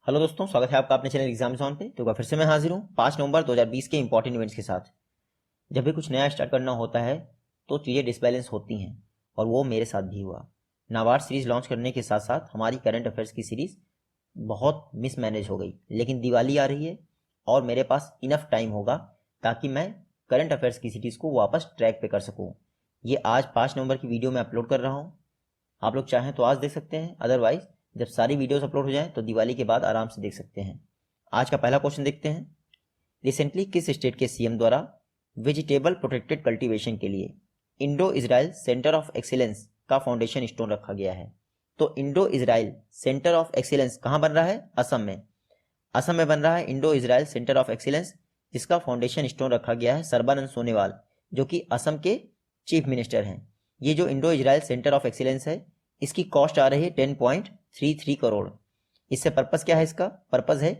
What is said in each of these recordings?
Hello दोस्तों, स्वागत है आपका अपने चैनल एग्जाम ऑन पे। तो फिर से मैं हाजिर हूँ 5 नवंबर 2020 के इंपॉर्टेंट इवेंट्स के साथ। जब भी कुछ नया स्टार्ट करना होता है तो चीज़ें डिसबैलेंस होती हैं, और वो मेरे साथ भी हुआ। नाबार्ड सीरीज़ लॉन्च करने के साथ साथ हमारी करंट अफेयर्स की सीरीज़ बहुत मिसमैनेज हो गई, लेकिन दिवाली आ रही है और मेरे पास इनफ टाइम होगा ताकि मैं करंट अफेयर्स की सीरीज़ को वापस ट्रैक पे कर सकूँ। ये आज 5 नवंबर की वीडियो में अपलोड कर रहा हूँ। आप लोग चाहें तो आज देख सकते हैं, अदरवाइज जब सारी वीडियोस अपलोड हो जाएं तो दिवाली के बाद आराम से देख सकते हैं। आज का पहला क्वेश्चन देखते हैं। रिसेंटली किस स्टेट के सीएम द्वारा वेजिटेबल प्रोटेक्टेड कल्टीवेशन के लिए Indo Israel centre of excellence का फाउंडेशन स्टोन रखा गया है? तो Indo Israel centre of excellence कहाँ बन रहा है? असम में। असम में बन रहा है Indo Israel centre of excellence, जिसका फाउंडेशन स्टोन रखा गया है सर्बानंद सोनोवाल, जो कि असम के चीफ मिनिस्टर हैं। ये जो Indo Israel centre of excellence है, इसकी कॉस्ट आ रही है 10.33 करोड़। इससे पर्पस क्या है? इसका पर्पस है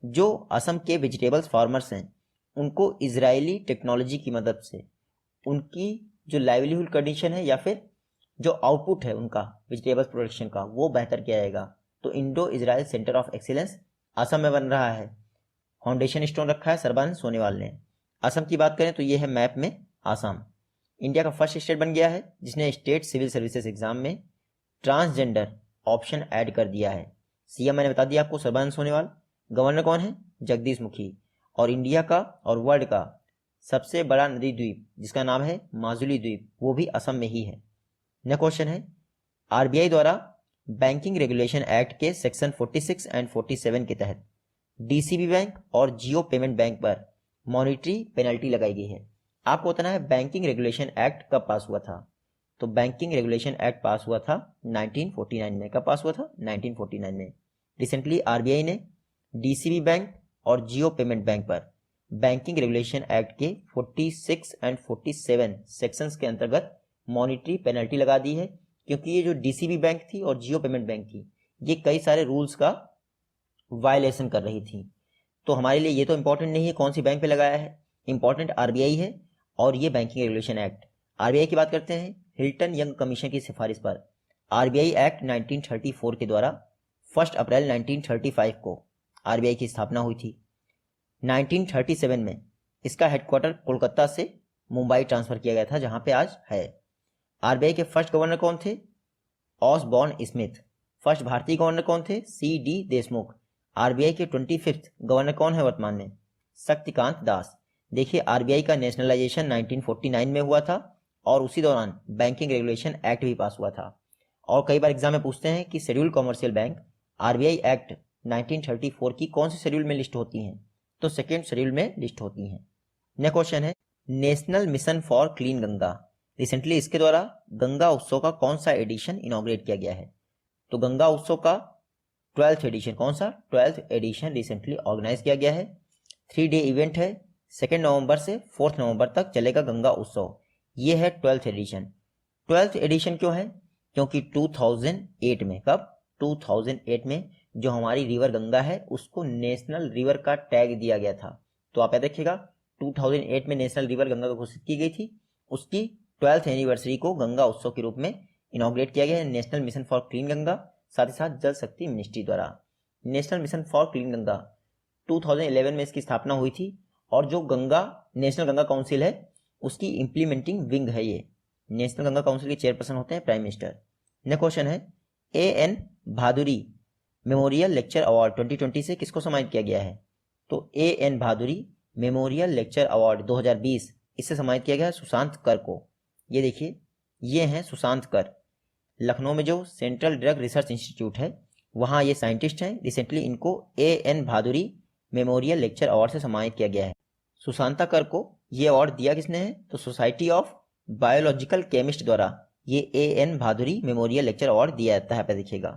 जो असम के वेजिटेबल्स फार्मर्स हैं उनको इजरायली टेक्नोलॉजी की मदद से उनकी जो लाइवलीहुड कंडीशन है या फिर जो आउटपुट है उनका वेजिटेबल्स प्रोडक्शन का, वो बेहतर किया जाएगा। तो Indo Israel centre of excellence Assam में बन रहा है। फाउंडेशन स्टोन रखा है सर्बानंद सोनोवाल ने। असम की बात करें तो ये है मैप में आसाम। इंडिया का फर्स्ट स्टेट बन गया है जिसने स्टेट सिविल सर्विसेज एग्जाम में ट्रांसजेंडर ऑप्शन ऐड कर दिया है। सीएम मैंने बता दिया आपको, सर्बानंद सोनोवाल। गवर्नर कौन है? जगदीश मुखी। और इंडिया का और वर्ल्ड का सबसे बड़ा नदी द्वीप जिसका नाम है माजुली द्वीप, वो भी असम में ही है। नेक्स्ट क्वेश्चन है, आरबीआई द्वारा बैंकिंग रेगुलेशन एक्ट के सेक्शन 46 एंड 47 के तहत डीसीबी बैंक और जियो पेमेंट बैंक पर मॉनिटरी पेनल्टी लगाई गई है। आपको बताना है बैंकिंग रेगुलेशन एक्ट कब पास हुआ था। तो बैंकिंग रेगुलेशन एक्ट पास हुआ था 1949 में। कब पास हुआ था? 1949 में। रिसेंटली आरबीआई ने डीसीबी बैंक और जियो पेमेंट बैंक पर बैंकिंग रेगुलेशन एक्ट के 46 एंड 47 सेक्शंस के अंतर्गत मॉनिटरी पेनल्टी लगा दी है, क्योंकि ये जो डीसीबी बैंक थी और जियो पेमेंट बैंक थी, ये कई सारे रूल्स का वायलेशन कर रही थी। तो हमारे लिए ये तो इंपॉर्टेंट नहीं है कौन सी बैंक पे लगाया है, इंपॉर्टेंट आरबीआई है और ये बैंकिंग रेगुलेशन एक्ट। आरबीआई की बात करते हैं। हिल्टन यंग कमीशन की सिफारिश पर आरबीआई एक्ट 1934 के द्वारा 1 अप्रैल 1935 को आरबीआई की स्थापना हुई थी। 1937 में इसका हेडक्वार्टर कोलकाता से मुंबई ट्रांसफर किया गया था, जहां पे आज है। आरबीआई के फर्स्ट गवर्नर कौन थे? Osborne Smith. फर्स्ट भारतीय गवर्नर कौन थे? C D Deshmukh. आरबीआई के 25th गवर्नर कौन है वर्तमान में? शक्तिकांत दास। देखिए, आरबीआई का नेशनलाइजेशन 1949 में हुआ था और उसी दौरान बैंकिंग रेगुलेशन एक्ट भी पास हुआ था। और कई बार एग्जाम में पूछते हैं कि schedule commercial bank RBI act 1934 की कौन से शेड्यूल में लिस्ट होती हैं? तो सेकेंड शेड्यूल में लिस्ट होती हैं। नेक्स्ट क्वेश्चन है, national mission for clean Ganga. Recently इसके द्वारा गंगा उत्सव का कौन सा एडिशन इनॉग्रेट किया गया है? तो गंगा उत्सव का 12th एडिशन, कौन सा? 12th एडिशन रिसेंटली ऑर्गेनाइज किया गया है। 3 डे इवेंट है, 2 नवंबर से 4 नवंबर तक चलेगा गंगा उत्सव। ये है 12th एडिशन। 12th एडिशन क्यों है? क्योंकि 2008 में, कब? 2008 में जो हमारी रिवर गंगा है उसको नेशनल रिवर का टैग दिया गया था। तो आप याद रखिएगा, 2008 में नेशनल रिवर गंगा घोषित की गई थी, उसकी 12th एनिवर्सरी को गंगा उत्सव के रूप में इनॉग्रेट किया गया है national mission for clean Ganga, साथ ही साथ जल शक्ति मिनिस्ट्री द्वारा। National mission for clean Ganga 2011 में इसकी स्थापना हुई थी, और जो गंगा नेशनल गंगा काउंसिल है उसकी इंप्लीमेंटिंग विंग है ये। नेशनल गंगा काउंसिल के चेयरपर्सन होते हैं प्राइम मिनिस्टर। नेक्स्ट क्वेश्चन है, AN Bhaduri memorial lecture award 2020 से किसको सम्मानित किया गया है? तो AN Bhaduri memorial lecture award 2020 इससे सम्मानित किया गया है सुशांत कर को। ये देखिए, ये हैं सुशांत कर। लखनऊ में जो सेंट्रल ड्रग रिसर्च इंस्टीट्यूट है वहाँ ये साइंटिस्ट हैं। रिसेंटली इनको AN Bhaduri memorial lecture award से सम्मानित किया गया है। सुशांता कर को ये अवार्ड दिया किसने है? तो सोसाइटी ऑफ बायोलॉजिकल केमिस्ट द्वारा ये AN Bhaduri memorial lecture award दिया जाता है। आप देखिएगा।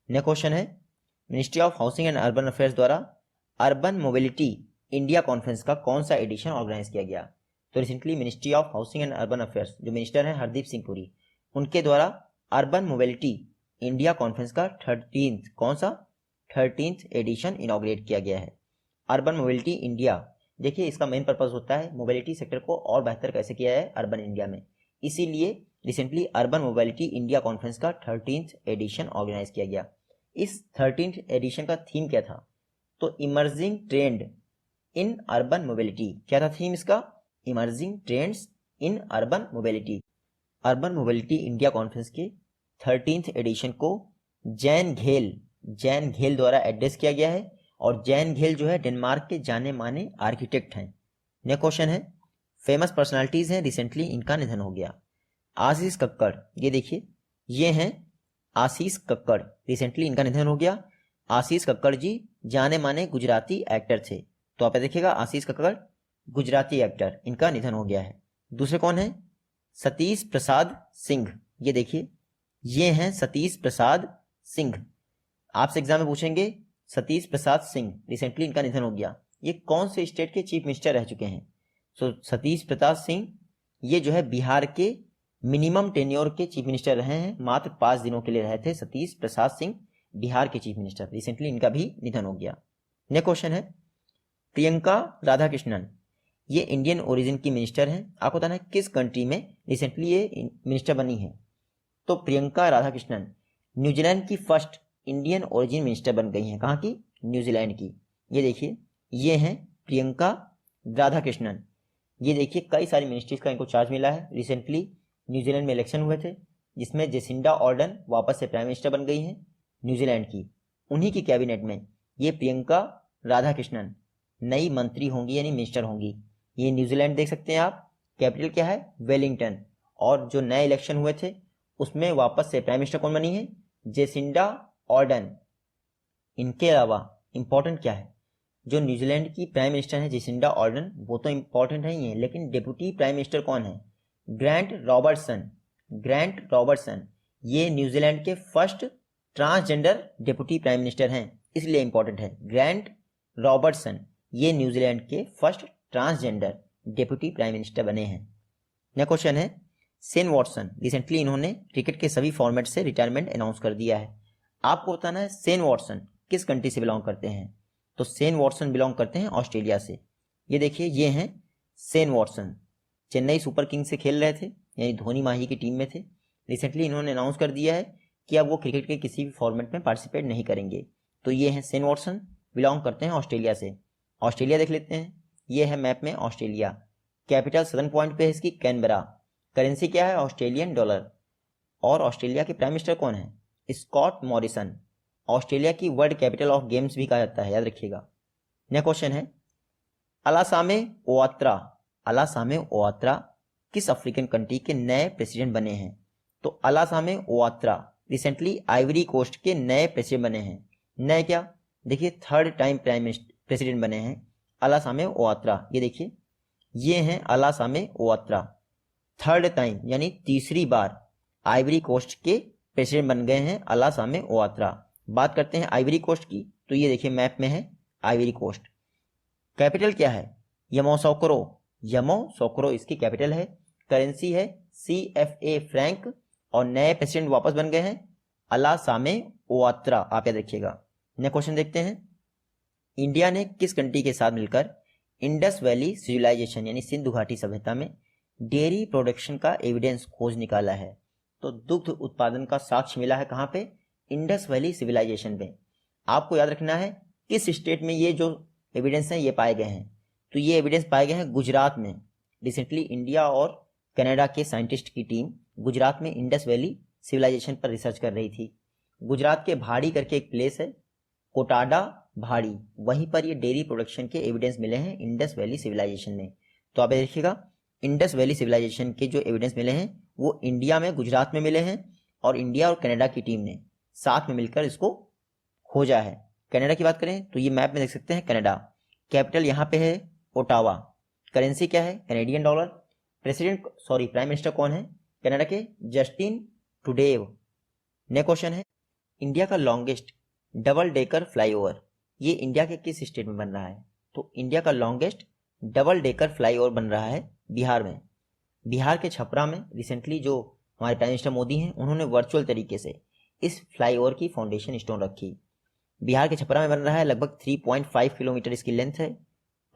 नेक्स्ट क्वेश्चन है, ministry of housing and urban affairs द्वारा अर्बन मोबिलिटी इंडिया कॉन्फ्रेंस का कौन सा एडिशन ऑर्गेनाइज किया गया? तो recently ministry of housing and urban affairs जो मिनिस्टर हैं हरदीप सिंह पुरी, उनके द्वारा अर्बन मोबिलिटी इंडिया कॉन्फ्रेंस का 13th, कौन सा? 13th एडिशन इनॉग्रेट किया गया है। अर्बन मोबिलिटी इंडिया, देखिए इसका मेन पर्पस होता है मोबिलिटी सेक्टर को और बेहतर कैसे किया है अर्बन इंडिया में, इसीलिए recently urban mobility India conference का 13th एडिशन ऑर्गेनाइज किया गया। इस 13th एडिशन का थीम क्या था? तो emerging trend in urban mobility. क्या था थीम इसका? Emerging trends in urban mobility. Urban mobility India conference के 13th एडिशन को जैन घेल द्वारा एड्रेस किया गया है, और जैन घेल जो है डेनमार्क के जाने माने आर्किटेक्ट हैं। नेक्स्ट क्वेश्चन है, फेमस पर्सनालिटीज हैं, रिसेंटली इनका निधन हो गया। आशीष कक्कड़, ये देखिए ये हैं आशीष कक्कड़, रिसेंटली इनका निधन हो गया। आशीष कक्कड़ जी जाने माने गुजराती एक्टर थे। तो आप देखिएगा आशीष कक्कड़ गुजराती एक्टर, इनका निधन हो गया है। दूसरे कौन है? सतीश प्रसाद सिंह, ये देखिए ये हैं सतीश प्रसाद सिंह। आपसे एग्जाम में पूछेंगे सतीश प्रसाद सिंह, रिसेंटली इनका निधन हो गया, ये कौन से स्टेट के चीफ मिनिस्टर रह चुके हैं? सो सतीश प्रसाद सिंह ये जो है बिहार के मिनिमम टेन्योर के चीफ मिनिस्टर रहे हैं, मात्र 5 दिनों के लिए रहे थे सतीश प्रसाद सिंह बिहार के चीफ मिनिस्टर, रिसेंटली इनका भी निधन हो गया। नेक्स्ट क्वेश्चन है, प्रियंका राधाकृष्णन, ये इंडियन ओरिजिन की मिनिस्टर हैं। आपको बताना है किस कंट्री में रिसेंटली ये मिनिस्टर बनी है? तो प्रियंका राधाकृष्णन न्यूजीलैंड की फर्स्ट इंडियन ओरिजिन मिनिस्टर बन गई हैं। कहाँ की? न्यूजीलैंड की। ये देखिए ये हैं प्रियंका राधाकृष्णन। ये देखिए कई सारी मिनिस्ट्रीज का इनको चार्ज मिला है। रिसेंटली न्यूजीलैंड में इलेक्शन हुए थे जिसमें जेसिंडा ऑर्डन वापस से प्राइम मिनिस्टर बन गई हैं न्यूजीलैंड की। उन्हीं की कैबिनेट में ये प्रियंका राधाकृष्णन नई मंत्री होंगी यानी मिनिस्टर होंगी। ये न्यूजीलैंड देख सकते हैं आप, कैपिटल क्या है? वेलिंगटन। और जो नए इलेक्शन हुए थे उसमें वापस से प्राइम मिनिस्टर कौन बनी है? Jacinda Ardern. इनके अलावा इंपॉर्टेंट क्या है, जो न्यूजीलैंड की प्राइम मिनिस्टर है जेसिंडा ऑर्डन, वो तो इंपॉर्टेंट है ही है, लेकिन डिप्टी प्राइम मिनिस्टर कौन है? Grant Robertson. ये न्यूजीलैंड के first transgender deputy prime minister हैं, इसलिए इंपॉर्टेंट है। ग्रांट रॉबर्टसन ये न्यूजीलैंड के first transgender deputy prime minister बने हैं। नेक्स्ट क्वेश्चन है, शेन वॉटसन, रिसेंटली इन्होंने क्रिकेट के सभी फॉर्मेट से रिटायरमेंट अनाउंस कर दिया है। आपको बताना है शेन वॉटसन किस कंट्री से बिलोंग करते हैं? तो शेन वॉटसन बिलोंग करते हैं ऑस्ट्रेलिया से। ये देखिए ये हैं Shane Watson, Chennai super Kings से खेल रहे थे यानी धोनी माही की टीम में थे। रिसेंटली इन्होंने अनाउंस कर दिया है कि अब वो क्रिकेट के किसी भी फॉर्मेट में पार्टिसिपेट नहीं करेंगे। तो ये हैं शेन वॉटसन, बिलोंग करते हैं ऑस्ट्रेलिया से। ऑस्ट्रेलिया देख लेते हैं, ये है मैप में ऑस्ट्रेलिया। कैपिटल सदर्न पॉइंट पे है इसकी कैनबरा। करेंसी क्या है? Australian dollar. और ऑस्ट्रेलिया के प्राइम मिनिस्टर कौन है? Scott Morrison. ऑस्ट्रेलिया की वर्ल्ड कैपिटल ऑफ गेम्स भी कहा जाता है, याद रखिएगा। नेक्स्ट क्वेश्चन है, अलासामे ओआत्रा किस अफ्रीकन कंट्री के नए प्रेसिडेंट बने हैं? तो अलासामे ओआत्रा रिसेंटली आइवरी कोस्ट के नए प्रेसिडेंट बने हैं। नए क्या? देखिए 3rd टाइम प्रेसिडेंट बने हैं अलासामे ओआत्रा। ये देखिए ये हैं अलासामे ओआत्रा, 3rd टाइम यानी तीसरी बार आइवरी कोस्ट के प्रेसिडेंट बन गए हैं अलासामे ओआत्रा। बात करते हैं आइवरी कोस्ट की, तो ये देखिए मैप में है आइवरी कोस्ट। कैपिटल क्या है? यमोसोकरो इसकी कैपिटल है। करेंसी है CFA फ्रैंक। और नए प्रेसिडेंट वापस बन गए हैं अलासामे ओआत्रा, आप याद रखिएगा। नेक्स्ट क्वेश्चन देखते हैं, इंडिया ने किस कंट्री के साथ मिलकर इंडस वैली सिविलाइजेशन यानी सिंधु घाटी सभ्यता में डेयरी प्रोडक्शन का एविडेंस खोज निकाला है? तो दुग्ध उत्पादन का साक्ष्य मिला है कहाँ पे? इंडस वैली सिविलाइजेशन में। आपको याद रखना है किस स्टेट में ये जो एविडेंस हैं ये पाए गए हैं। तो ये एविडेंस पाए गए हैं गुजरात में। रिसेंटली इंडिया और कनाडा के साइंटिस्ट की टीम गुजरात में इंडस वैली सिविलाइजेशन पर रिसर्च कर रही थी। गुजरात के भाड़ी करके एक प्लेस है, कोटाडा भाड़ी, वहीं पर ये डेयरी प्रोडक्शन के एविडेंस मिले हैं इंडस वैली सिविलाइजेशन में। तो आप देखिएगा इंडस वैली सिविलाइजेशन के जो एविडेंस मिले हैं वो इंडिया में गुजरात में मिले हैं, और इंडिया और कनाडा की टीम ने साथ में मिलकर इसको खोजा है। कनाडा की बात करें तो ये मैप में देख सकते हैं कनाडा। कैपिटल यहाँ पे है ओटावा। करेंसी क्या है? Canadian dollar. प्राइम मिनिस्टर कौन है कनाडा के? जस्टिन ट्रूडेव। नेक्स्ट क्वेश्चन है, इंडिया का लॉन्गेस्ट डबल डेकर फ्लाईओवर ये इंडिया के किस स्टेट में बन रहा है? तो इंडिया का लॉन्गेस्ट डबल डेकर फ्लाईओवर बन रहा है बिहार में। बिहार के छपरा में रिसेंटली जो हमारे प्राइम मिनिस्टर मोदी हैं उन्होंने वर्चुअल तरीके से इस फ्लाईओवर की फाउंडेशन स्टोन रखी। बिहार के छपरा में बन रहा है, लगभग 3.5 किलोमीटर इसकी लेंथ है।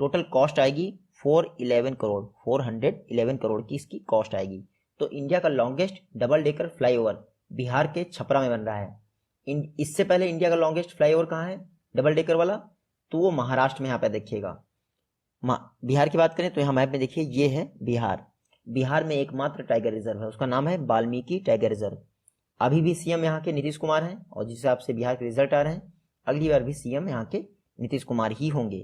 टोटल कॉस्ट आएगी 411 करोड़ की इसकी कॉस्ट आएगी। तो इंडिया का longest double decker flyover Bihar के छपरा में बन रहा है। इससे पहले इंडिया का लॉन्गेस्ट फ्लाईओवर कहाँ है डबल डेकर वाला, तो वो महाराष्ट्र में यहाँ पे देखिएगा। बिहार की बात करें तो यहाँ मैप में देखिए ये है बिहार। बिहार में एकमात्र टाइगर रिजर्व है, उसका नाम है वाल्मीकि टाइगर रिजर्व। अभी भी सीएम यहाँ के नीतीश कुमार हैं, और जिस हिसाब से बिहार के रिजल्ट आ रहे हैं अगली बार भी सीएम यहाँ के नीतीश कुमार ही होंगे।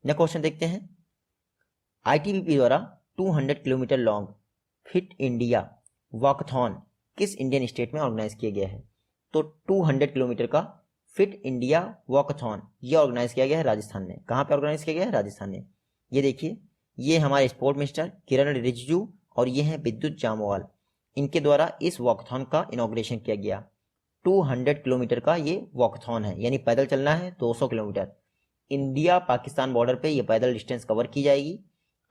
नेक्स्ट क्वेश्चन देखते हैं। आईटीबीपी द्वारा 200 kilometre long fit India walkathon किस इंडियन स्टेट में ऑर्गेनाइज किया गया है? तो 200 किलोमीटर का फिट इंडिया वॉकथॉन ये ऑर्गेनाइज किया गया है राजस्थान में। कहाँ पे ऑर्गेनाइज किया गया है? राजस्थान में। ये देखिए, ये हमारे स्पोर्ट मिनिस्टर किरण रिजिजू और ये हैं विद्युत जामवाल, इनके द्वारा इस वॉकथॉन का इनॉग्रेशन किया गया। 200 किलोमीटर का ये वॉकथॉन है, यानी पैदल चलना है 200 किलोमीटर। इंडिया पाकिस्तान बॉर्डर पे ये पैदल डिस्टेंस कवर की जाएगी।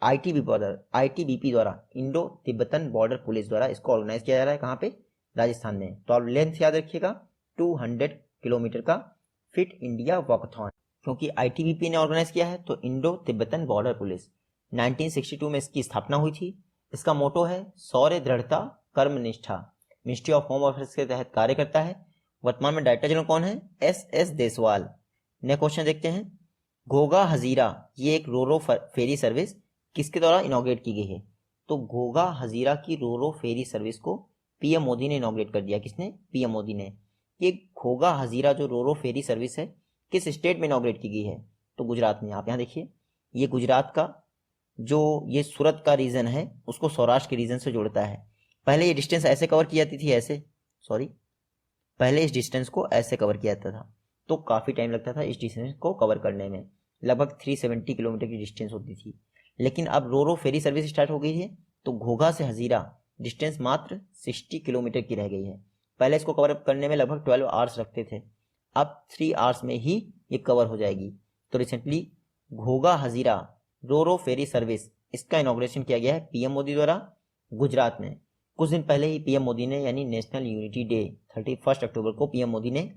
आईटीबीपी द्वारा इंडो तिब्बतन बॉर्डर पुलिस द्वारा इसको ऑर्गेनाइज किया जा रहा है। कहाँ पे? राजस्थान में। तो आप लेंथ याद रखिएगा, 200 किलोमीटर का फिट इंडिया वॉकथॉन। क्योंकि आईटीबीपी ने ऑर्गेनाइज किया है तो इंडो तिब्बतन बॉर्डर पुलिस 1962 में इसकी स्थापना हुई थी। इसका मोटो है शौर्य, दृढ़ता, कर्मनिष्ठा। मिनिस्ट्री ऑफ होम अफेयर्स के तहत कार्य करता है। वर्तमान में डायरेक्टर जनरल कौन है? एस देसवाल। नेक्स्ट क्वेश्चन देखते हैं। घोघा हजीरा ये एक रोरो फेरी सर्विस किसके द्वारा इनॉग्रेट की गई है? तो घोघा हजीरा की रोरो फेरी सर्विस को पीएम मोदी ने इनॉग्रेट कर दिया। किसने? पीएम मोदी ने। ये घोघा हजीरा जो रोरो फेरी सर्विस है किस स्टेट में इनॉग्रेट की गई है? तो गुजरात में। आप यहाँ देखिए, ये गुजरात का जो ये सूरत का रीजन है उसको सौराष्ट्र के रीजन से जोड़ता है। पहले ये डिस्टेंस ऐसे कवर की जाती थी, पहले इस डिस्टेंस को ऐसे कवर किया जाता था, तो काफ़ी टाइम लगता था इस डिस्टेंस को कवर करने में। लगभग 370 किलोमीटर की डिस्टेंस होती थी। लेकिन अब रोरो फेरी सर्विस स्टार्ट हो गई है तो घोघा से हजीरा डिस्टेंस मात्र 60 किलोमीटर की रह गई है। पहले इसको कवर करने में लगभग 12 आवर्स लगते थे, अब 3 आवर्स में ही ये कवर हो जाएगी। तो रिसेंटली घोघा हजीरा रोरो फेरी सर्विस इसका इनॉग्रेशन किया गया है पीएम मोदी द्वारा गुजरात में। कुछ दिन पहले ही पीएम मोदी ने, यानी नेशनल यूनिटी डे 31 अक्टूबर को पीएम मोदी ने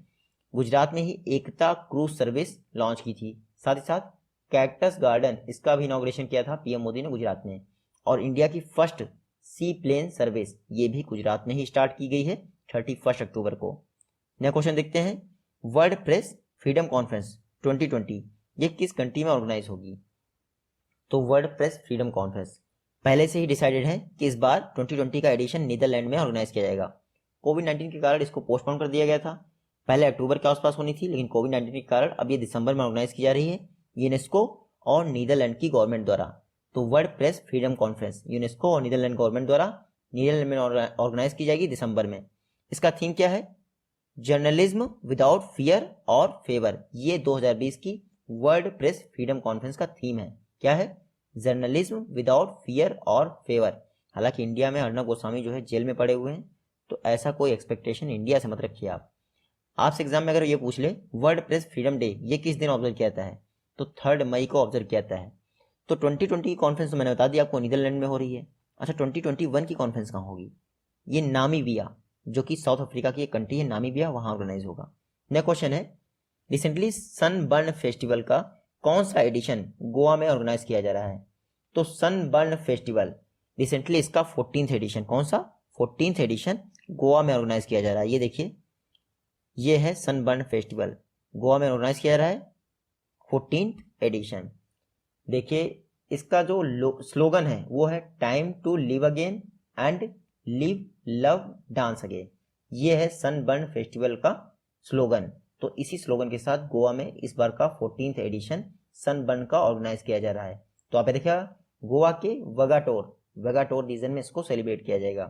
गुजरात में ही एकता क्रूज सर्विस लॉन्च की थी। साथ ही साथ कैक्टस गार्डन इसका भी इनॉग्रेशन किया था पीएम मोदी ने गुजरात में। और इंडिया की फर्स्ट सी प्लेन सर्विस ये भी गुजरात में ही स्टार्ट की गई है 31 अक्टूबर को। नेक्स्ट क्वेश्चन देखते हैं। वर्ल्ड प्रेस फ्रीडम कॉन्फ्रेंस 2020 ये किस कंट्री में ऑर्गेनाइज होगी? तो वर्ल्ड प्रेस फ्रीडम कॉन्फ्रेंस पहले से ही डिसाइडेड है कि इस बार 2020 का एडिशन नीदरलैंड में ऑर्गेनाइज किया जाएगा। कोविड-19 के कारण इसको पोस्टपोन कर दिया गया था। पहले अक्टूबर के आसपास होनी थी, लेकिन कोविड-19 के कारण अब ये दिसंबर में ऑर्गेनाइज की जा रही है यूनेस्को और नीदरलैंड की गवर्नमेंट द्वारा। तो world press freedom conference UNESCO और नीदरलैंड गवर्नमेंट द्वारा नीदरलैंड में ऑर्गेनाइज की जाएगी दिसंबर में। इसका थीम क्या है? जर्नलिज्म विदाउट फियर और फेवर। ये 2020 की वर्ल्ड प्रेस फ्रीडम कॉन्फ्रेंस का थीम है। क्या है? जर्नलिज्म विदाउट फियर और फेवर। हालांकि इंडिया में अर्नब गोस्वामी जो है जेल में पड़े हुए हैं, तो ऐसा कोई एक्सपेक्टेशन इंडिया से मत रखिए आप। आपसे एग्जाम में अगर ये पूछ ले वर्ल्ड प्रेस फ्रीडम डे ये किस दिन ऑब्जर्व किया जाता है, तो 3 मई को ऑब्जर्व किया जाता है। तो 2020 की कॉन्फ्रेंस तो मैंने बता दिया आपको नीदरलैंड में हो रही है। अच्छा, 2021 की कॉन्फ्रेंस कहाँ होगी? ये नामीबिया, जो कि साउथ अफ्रीका की एक कंट्री है नामीबिया, वहां ऑर्गेनाइज होगा। नेक्स्ट क्वेश्चन है। रिसेंटली सनबर्न फेस्टिवल का कौन सा एडिशन गोवा में ऑर्गेनाइज किया जा रहा है? तो सनबर्न फेस्टिवल रिसेंटली इसका 14th एडिशन, कौन सा? 14th एडिशन गोवा में ऑर्गेनाइज किया जा रहा है। ये देखिए, ये है सनबर्न फेस्टिवल, गोवा में ऑर्गेनाइज किया जा रहा है 14th एडिशन। देखिए, इसका जो स्लोगन है वो है time to live again and live love dance again. ये है सनबर्न फेस्टिवल का स्लोगन। तो इसी स्लोगन के साथ गोवा में इस बार का 14th एडिशन सनबर्न का ऑर्गेनाइज किया जा रहा है। तो आप देखिए, गोवा के वगाटोर रीजन में इसको सेलिब्रेट किया जाएगा।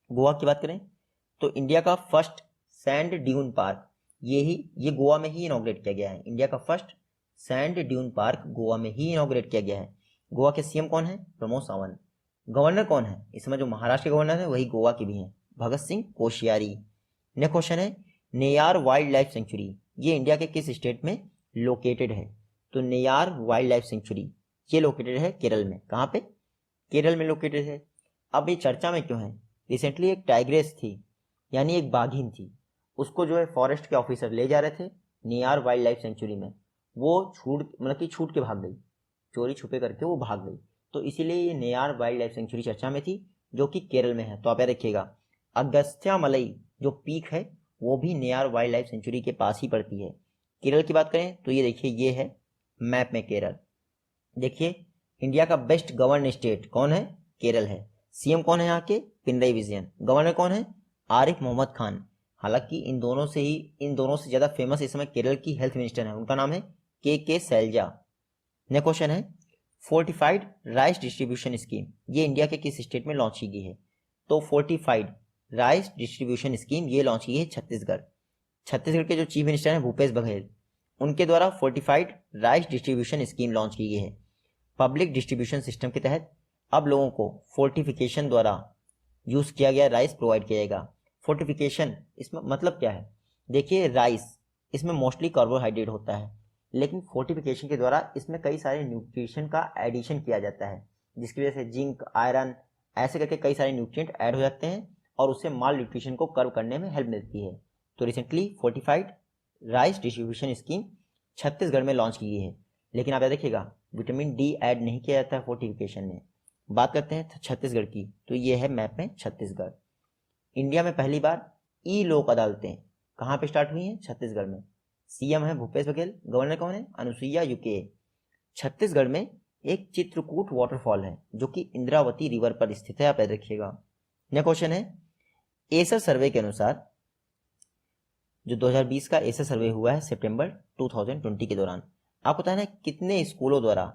गोवा की बात करें तो इंडिया का फर्स्ट सैंड ड्यून पार्क ये गोवा में ही इनॉग्रेट किया गया है। इंडिया का first sand dune park Goa में ही इनॉग्रेट किया गया है। गोवा के सीएम कौन है? प्रमोद सावंत। गवर्नर कौन है? इस समय जो महाराष्ट्र के गवर्नर है वही गोवा के भी हैं, भगत सिंह कोश्यारी। नेक्स्ट क्वेश्चन है। नेयार वाइल्ड लाइफ सेंचुरी ये इंडिया के किस स्टेट में लोकेटेड है? तो नेयार वाइल्ड लाइफ सेंचुरी ये लोकेटेड है केरल में। कहाँ पे? केरल में लोकेटेड है। अब ये चर्चा में क्यों है? रिसेंटली एक टाइग्रेस थी, यानी एक बाघिन थी, उसको जो है फॉरेस्ट के ऑफिसर ले जा रहे थे नेयार वाइल्ड लाइफ सेंचुरी में। वो छूट के भाग गई, चोरी छुपे करके वो भाग गई। तो इसीलिए ये नेयार वाइल्ड लाइफ सेंचुरी चर्चा में थी, जो कि केरल में है। तो आप याद रखिएगा, अगस्त्यामलई जो पीक है वो भी नेयार वाइल्ड लाइफ सेंचुरी के पास ही पड़ती है। केरल की बात करें तो ये देखिए, ये है मैप में केरल। देखिए इंडिया का बेस्ट गवर्न स्टेट कौन है? केरल है। सीएम कौन है यहाँ के? पिनरई विजयन। गवर्नर कौन है? आरिफ मोहम्मद खान। हालांकि इन दोनों से ज़्यादा फेमस इस समय केरल की हेल्थ मिनिस्टर है, उनका नाम है के शैलजा। नेक्स्ट क्वेश्चन है फोर्टिफाइड राइस डिस्ट्रीब्यूशन स्कीम, ये इंडिया के किस स्टेट में लॉन्च की गई है? तो फोर्टिफाइड राइस डिस्ट्रीब्यूशन स्कीम ये लॉन्च की है छत्तीसगढ़। छत्तीसगढ़ के जो चीफ मिनिस्टर हैं भूपेश बघेल, उनके द्वारा fortified rice distribution scheme launch की गई है। पब्लिक डिस्ट्रीब्यूशन सिस्टम के तहत अब लोगों को फोर्टिफिकेशन द्वारा यूज किया गया राइस प्रोवाइड किया जाएगा। फोर्टिफिकेशन इसमें मतलब क्या है? देखिए राइस इसमें मोस्टली कार्बोहाइड्रेट होता है, लेकिन फोर्टिफिकेशन के द्वारा इसमें कई सारे न्यूट्रिशन का एडिशन किया जाता है, जिसकी वजह से जिंक, आयरन ऐसे करके कई सारे न्यूट्रिएंट ऐड हो जाते हैं और उससे माल न्यूट्रिशन को कर्व करने में हेल्प मिलती है। तो recently fortified rice distribution scheme Chhattisgarh में लॉन्च की गई है। लेकिन आप याद रखिएगा विटामिन डी ऐड नहीं किया जाता है फोर्टिफिकेशन में। बात करते हैं छत्तीसगढ़ की, तो ये है मैप में छत्तीसगढ़। इंडिया में पहली बार ई लोक अदालतें कहाँ पे स्टार्ट हुई हैं? छत्तीसगढ़ में। सीएम है भूपेश बघेल, गवर्नर कौन है? अनुसुईया यूके। छत्तीसगढ़ में एक चित्रकूट वाटरफॉल है जो कि इंद्रावती रिवर पर स्थित है, आप याद रखिएगा। नेक्स्ट क्वेश्चन है एसर सर्वे के अनुसार, जो 2020 का एसर सर्वे हुआ है सितंबर 2020 के दौरान, आपको पता है ना कितने स्कूलों द्वारा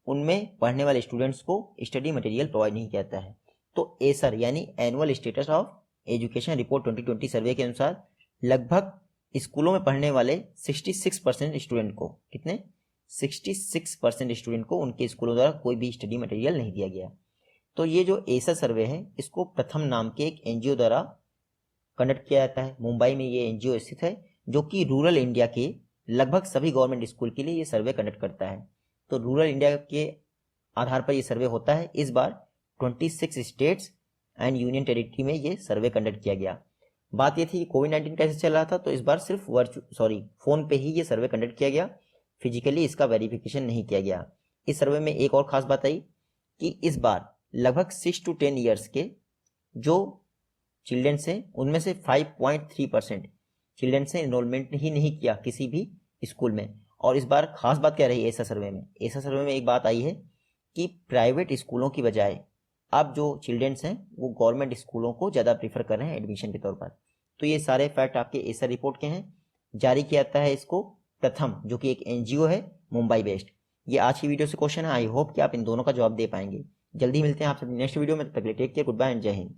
उनमें पढ़ने वाले स्टूडेंट्स को स्टडी मटेरियल प्रोवाइड नहीं किया जाता है? तो एसर यानी annual status of education report 2020 सर्वे के अनुसार लगभग स्कूलों में पढ़ने वाले 66% स्टूडेंट को, कितने? 66% स्टूडेंट को उनके स्कूलों द्वारा कोई भी स्टडी मटेरियल नहीं दिया गया। तो ये जो एसर सर्वे है इसको प्रथम नाम के एक एनजीओ द्वारा कंडक्ट किया जाता है। मुंबई में ये एनजीओ स्थित है जो कि रूरल इंडिया के लगभग सभी गवर्नमेंट स्कूल के लिए ये सर्वे कंडक्ट करता है। तो रूरल इंडिया के आधार पर ये सर्वे होता है। इस बार 26 स्टेट्स एंड यूनियन टेरिटरी में ये सर्वे कंडक्ट किया गया। बात ये थी कि कोविड-19 कैसे चल रहा था, तो इस बार सिर्फ फोन पे ही ये सर्वे कंडक्ट किया गया, फिजिकली इसका वेरिफिकेशन नहीं किया गया। इस सर्वे में एक और खास बात आई कि इस बार लगभग 6 to 10 ईयर्स के जो चिल्ड्रंस हैं उनमें से 5.3% चिल्ड्रंस ने इनरोलमेंट ही नहीं किया किसी भी स्कूल में। और इस बार खास बात क्या रही है ऐसा सर्वे में? ऐसा सर्वे में एक बात आई है कि प्राइवेट स्कूलों की बजाय अब जो चिल्ड्रंस हैं वो गवर्नमेंट स्कूलों को ज़्यादा प्रीफर कर रहे हैं एडमिशन के तौर पर। तो ये सारे फैक्ट आपके एसर रिपोर्ट के हैं। जारी किया जाता है इसको प्रथम, जो कि एक एनजीओ है मुंबई बेस्ड। ये आज की वीडियो से क्वेश्चन है। आई होप कि आप इन दोनों का जवाब दे पाएंगे। जल्दी मिलते हैं आपसे नेक्स्ट वीडियो में, तब तक के लिए take care, goodbye and जय हिंद।